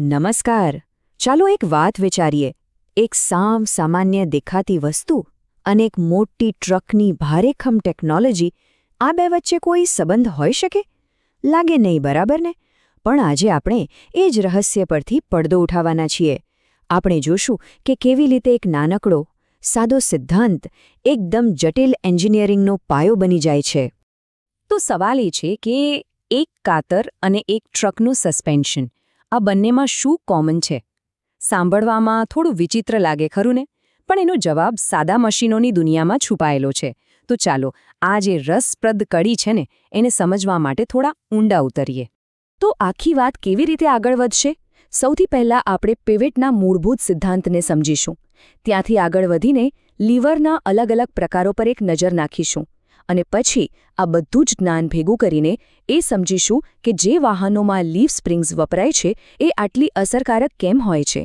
નમસ્કાર. ચાલો એક વાત વિચારીએ. એક સામાન્ય દેખાતી વસ્તુ અને એક મોટી ટ્રકની ભારેખમ ટેકનોલોજી, આ બે વચ્ચે કોઈ સંબંધ હોઈ શકે? લાગે નહીં, બરાબર ને? પણ આજે આપણે એ જ રહસ્ય પરથી પડદો ઉઠાવવાના છીએ. આપણે જોશું કે કેવી રીતે એક નાનકડો, સાદો સિદ્ધાંત એકદમ જટિલ એન્જિનિયરિંગનો પાયો બની જાય છે. તો સવાલ એ છે કે એક કાતર અને એક ટ્રકનું સસ્પેન્શન, આ બંનેમાં શું કોમન છે? સાંભળવામાં થોડું વિચિત્ર લાગે ખરું ને? પણ એનો જવાબ સાદા મશીનોની દુનિયામાં છુપાયેલો છે. તો ચાલો આ જે રસપ્રદ કડી છે ને, એને સમજવા માટે થોડા ઊંડા ઉતરીએ. તો આખી વાત કેવી રીતે આગળ વધશે? સૌથી પહેલાં આપણે પિવટના મૂળભૂત સિદ્ધાંતને સમજીશું. ત્યાંથી આગળ વધીને લીવરના અલગ અલગ પ્રકારો પર એક નજર નાખીશું. અને પછી આ બધું જ જ્ઞાન ભેગું કરીને એ સમજીશું કે જે વાહનોમાં લીફ સ્પ્રિંગ્સ વપરાય છે એ આટલી અસરકારક કેમ હોય છે.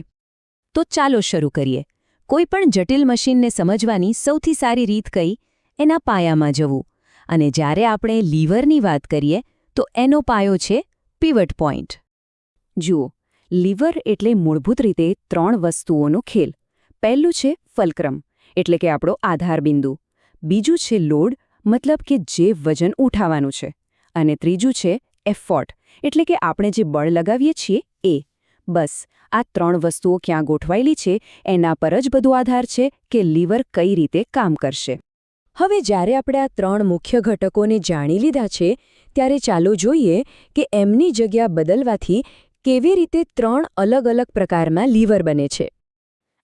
તો ચાલો શરૂ કરીએ. કોઈ પણ જટિલ મશીનને સમજવાની સૌથી સારી રીત કઈ? એના પાયામાં જવું. અને જ્યારે આપણે લીવરની વાત કરીએ તો એનો પાયો છે પિવટ પોઈન્ટ. જુઓ, લીવર એટલે મૂળભૂત રીતે 3 વસ્તુઓનો ખેલ. પહેલું છે ફલ્ક્રમ, એટલે કે આપણો આધાર બિંદુ. બીજું છે લોડ, મતલબ કે જે વજન ઉઠાવવાનું છે. અને ત્રીજું છે એફોર્ટ, એટલે કે આપણે જે બળ લગાવીએ છીએ એ. બસ આ 3 વસ્તુઓ ક્યાં ગોઠવાયેલી છે એના પર જ બધો આધાર છે કે લીવર કઈ રીતે કામ કરશે. હવે જ્યારે આપણે આ 3 મુખ્ય ઘટકોને જાણી લીધા છે, ત્યારે ચાલો જોઈએ કે એમની જગ્યા બદલવાથી કેવી રીતે 3 અલગ અલગ પ્રકારમાં લીવર બને છે.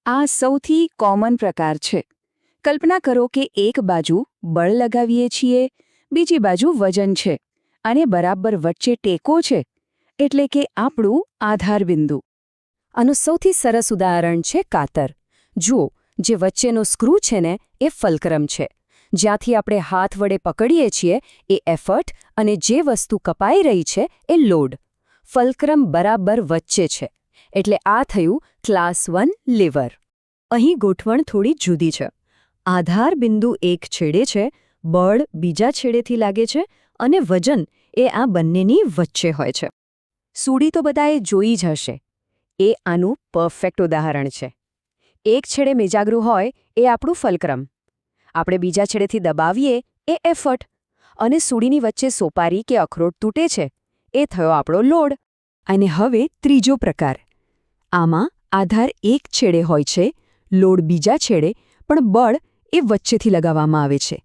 આ સૌથી કોમન પ્રકાર છે. કલ્પના કરો કે એક બાજુ બળ લગાવીએ છીએ, બીજી બાજુ વજન છે, અને બરાબર વચ્ચે ટેકો છે, એટલે કે આપણું આધાર બિંદુ. આનું સૌથી સરસ ઉદાહરણ છે કાતર. જુઓ, જે વચ્ચેનો સ્ક્રૂ છે ને એ ફલ્ક્રમ છે. જ્યાંથી આપણે હાથ વડે પકડીએ છીએ એ એફર્ટ, અને જે વસ્તુ કપાઈ રહી છે એ લોડ. ફલ્ક્રમ બરાબર વચ્ચે છે, એટલે આ થયું ક્લાસ 1 લીવર. અહીં ગોઠવણ થોડી જુદી છે. આધાર બિંદુ એક છેડે છે, બળ બીજા છેડેથી લાગે છે, અને વજન એ આ બંનેની વચ્ચે હોય છે. સૂડી તો બધાએ જોઈ જ હશે. એ આનું પરફેક્ટ ઉદાહરણ છે. એક છેડે મેજાગરું હોય એ આપણું ફલ્ક્રમ. આપણે બીજા છેડેથી દબાવીએ એ એફર્ટ. અને સૂડીની વચ્ચે સોપારી કે અખરોટ તૂટે છે એ થયો આપણો લોડ. અને હવે ત્રીજો પ્રકાર. આમાં આધાર એક છેડે હોય છે, લોડ બીજા છેડે, પણ બળ એ વચ્ચેથી લગાવવામાં આવે છે.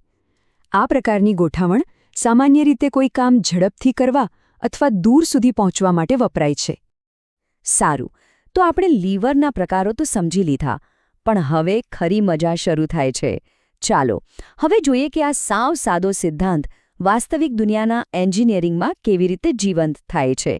આ પ્રકારની ગોઠવણ સામાન્ય રીતે કોઈ કામ ઝડપથી કરવા અથવા દૂર સુધી પહોંચવા માટે વપરાય છે. સારું, તો આપણે લીવરના પ્રકારો તો સમજી લીધા, પણ હવે ખરી મજા શરૂ થાય છે. ચાલો હવે જોઈએ કે આ સાવ સાદો સિદ્ધાંત વાસ્તવિક દુનિયાના એન્જિનિયરિંગમાં કેવી રીતે જીવંત થાય છે.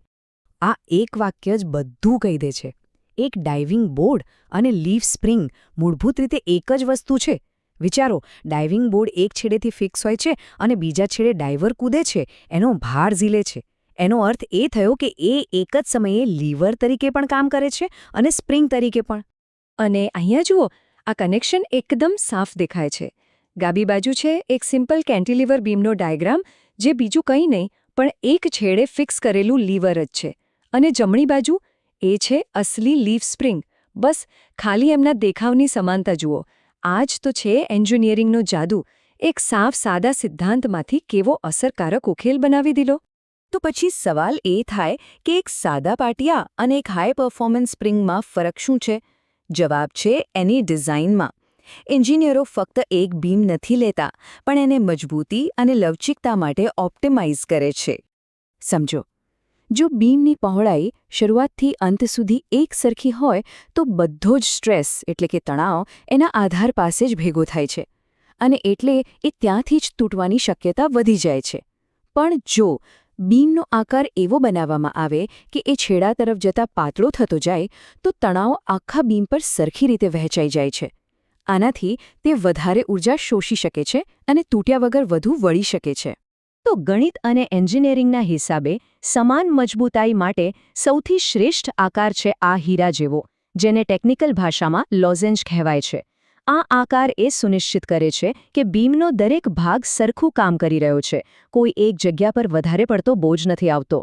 આ એક વાક્ય જ બધું કહી દે છે. એક ડાઇવિંગ બોર્ડ અને લીફ સ્પ્રિંગ મૂળભૂત રીતે એક જ વસ્તુ છે. વિચારો, ડાઇવિંગ બોર્ડ એક છેડેથી ફિક્સ હોય છે અને બીજા છેડે ડાઇવર કૂદે છે, એનો ભાર ઝીલે છે. એનો અર્થ એ થયો કે એ એક જ સમયે લીવર તરીકે પણ કામ કરે છે અને સ્પ્રિંગ તરીકે પણ. અને અહીંયા જુઓ, આ કનેક્શન એકદમ સાફ દેખાય છે. ડાબી બાજુ છે એક સિમ્પલ કેન્ટિલીવર બીમનો ડાયાગ્રામ, જે બીજું કંઈ નહીં પણ એક છેડે ફિક્સ કરેલું લીવર જ છે. અને જમણી બાજુ એ છે અસલી લીફ સ્પ્રિંગ. બસ ખાલી એમના દેખાવની સમાનતા જુઓ. આ જ તો છે એન્જિનિયરિંગનો જાદુ. એક સાફ સાદા સિદ્ધાંતમાંથી કેવો અસરકારક ઉકેલ બનાવી દીધો. તો પછી સવાલ એ થાય કે એક સાદા પાટિયા અને એક હાઈ પરફોર્મન્સ સ્પ્રિંગમાં ફરક શું છે? જવાબ છે એની ડિઝાઇનમાં. એન્જિનિયરો ફક્ત એક બીમ નથી લેતા, પણ એને મજબૂતી અને લવચિકતા માટે ઓપ્ટિમાઇઝ કરે છે. સમજો, જો બીમની પહોળાઈ શરૂઆતથી અંત સુધી એક સરખી હોય તો બધો જ સ્ટ્રેસ એટલે કે તણાવ એના આધાર પાસે જ ભેગો થાય છે, અને એટલે એ ત્યાંથી જ તૂટવાની શક્યતા વધી જાય છે. પણ જો બીમનો આકાર એવો બનાવવામાં આવે કે એ છેડા તરફ જતાં પાતળો થતો જાય, તો તણાવ આખા બીમ પર સરખી રીતે વહેંચાઈ જાય છે. આનાથી તે વધારે ઊર્જા શોષી શકે છે અને તૂટ્યા વગર વધુ વળી શકે છે. તો ગણિત અને એન્જિનિયરિંગના હિસાબે સમાન મજબૂતાઈ માટે સૌથી શ્રેષ્ઠ આકાર છે આ હીરા જેવો, જેને ટેકનિકલ ભાષામાં લોઝેન્જ કહેવાય છે. આ આકાર એ સુનિશ્ચિત કરે છે કે બીમનો દરેક ભાગ સરખું કામ કરી રહ્યો છે, કોઈ એક જગ્યા પર વધારે પડતો બોજ નથી આવતો.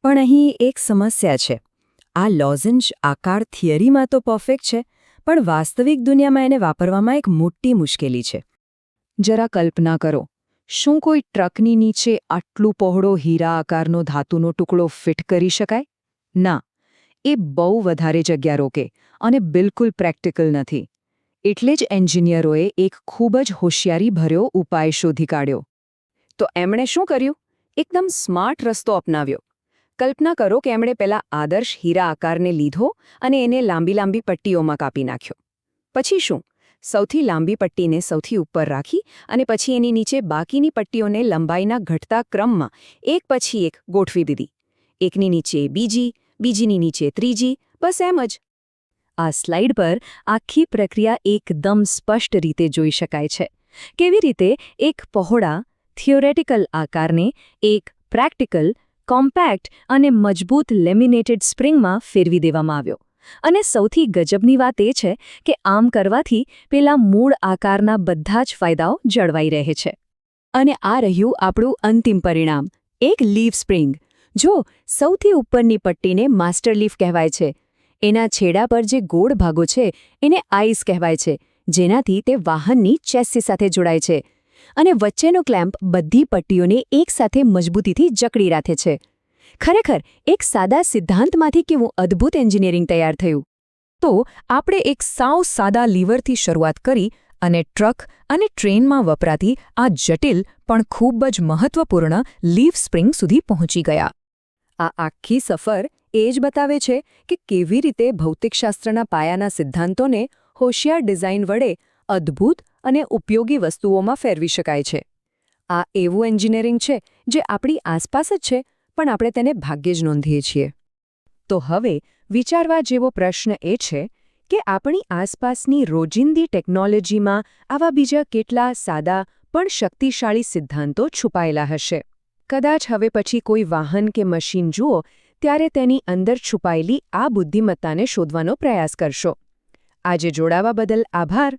પણ અહીં એક સમસ્યા છે. આ લોઝેન્જ આકાર થિયરીમાં તો પરફેક્ટ છે, પણ વાસ્તવિક દુનિયામાં એને વાપરવામાં એક મોટી મુશ્કેલી છે. જરા કલ્પના કરો, શું કોઈ ટ્રકની નીચે આટલું પહોળો હીરા આકારનો ધાતુનો ટુકડો ફિટ કરી શકાય? ના, એ બહુ વધારે જગ્યા રોકે અને બિલકુલ પ્રેક્ટિકલ નથી. એટલે જ એન્જિનિયરોએ એક ખૂબ જ હોશિયારીભર્યો ઉપાય શોધી કાઢ્યો. તો એમણે શું કર્યું? એકદમ સ્માર્ટ રસ્તો અપનાવ્યો. કલ્પના કરો કે એમણે પેલા આદર્શ હીરા આકારને લીધો અને એને લાંબી લાંબી પટ્ટીઓમાં કાપી નાખ્યો. પછી શું? સૌથી લાંબી પટ્ટીને સૌથી ઉપર રાખી અને પછી એની નીચે બાકીની પટ્ટીઓને લંબાઈના ઘટતા ક્રમમાં એક પછી એક ગોઠવી દીધી. એકની નીચે બીજી, બીજીની નીચે ત્રીજી, બસ એમ જ. આ સ્લાઇડ પર આખી પ્રક્રિયા એકદમ સ્પષ્ટ રીતે જોઈ શકાય છે. કેવી રીતે એક પહોળા, થિયોરેટિકલ આકારને એક પ્રેક્ટિકલ, કોમ્પેક્ટ અને મજબૂત લેમિનેટેડ સ્પ્રિંગમાં ફેરવી દેવામાં આવ્યો. અને સૌથી ગજબની વાત એ છે કે આમ કરવાથી પેલા મૂળ આકારના બધા જ ફાયદાઓ જળવાઈ રહે છે. અને આ રહ્યું આપણું અંતિમ પરિણામ, એક લીફ સ્પ્રિંગ. જો સૌથી ઉપરની પટ્ટીને માસ્ટર લીફ કહેવાય છે. એના છેડા પર જે ગોળ ભાગો છે એને આઈસ કહેવાય છે, જેનાથી તે વાહનની ચેસી સાથે જોડાય છે. અને વચ્ચેનો ક્લેમ્પ બધી પટ્ટીઓને એકસાથે મજબૂતીથી જકડી રાખે છે. ખરેખર એક સાદા સિદ્ધાંતમાંથી કેવું અદ્ભુત એન્જિનિયરિંગ તૈયાર થયું. તો આપણે એક સાવ સાદા લીવરથી શરૂઆત કરી અને ટ્રક અને ટ્રેનમાં વપરાતી આ જટિલ પણ ખૂબ જ મહત્વપૂર્ણ લીફ સ્પ્રિંગ સુધી પહોંચી ગયા. આ આખી સફર એ જ બતાવે છે કે કેવી રીતે ભૌતિકશાસ્ત્રના પાયાના સિદ્ધાંતોને હોશિયાર ડિઝાઇન વડે અદ્ભુત અને ઉપયોગી વસ્તુઓમાં ફેરવી શકાય છે. આ એવું એન્જિનિયરિંગ છે જે આપણી આસપાસ જ છે, પણ આપણે તેને ભાગ્યે જ નોંધીએ છીએ. તો હવે વિચારવા જેવો પ્રશ્ન એ છે કે આપણી આસપાસની રોજિંદી ટેકનોલોજીમાં આવા બીજા કેટલા સાદા પણ શક્તિશાળી સિદ્ધાંતો છુપાયેલા હશે. કદાચ હવે પછી કોઈ વાહન કે મશીન જુઓ ત્યારે તેની અંદર છુપાયેલી આ બુદ્ધિમત્તાને શોધવાનો પ્રયાસ કરશો. આજે જોડાવા બદલ આભાર.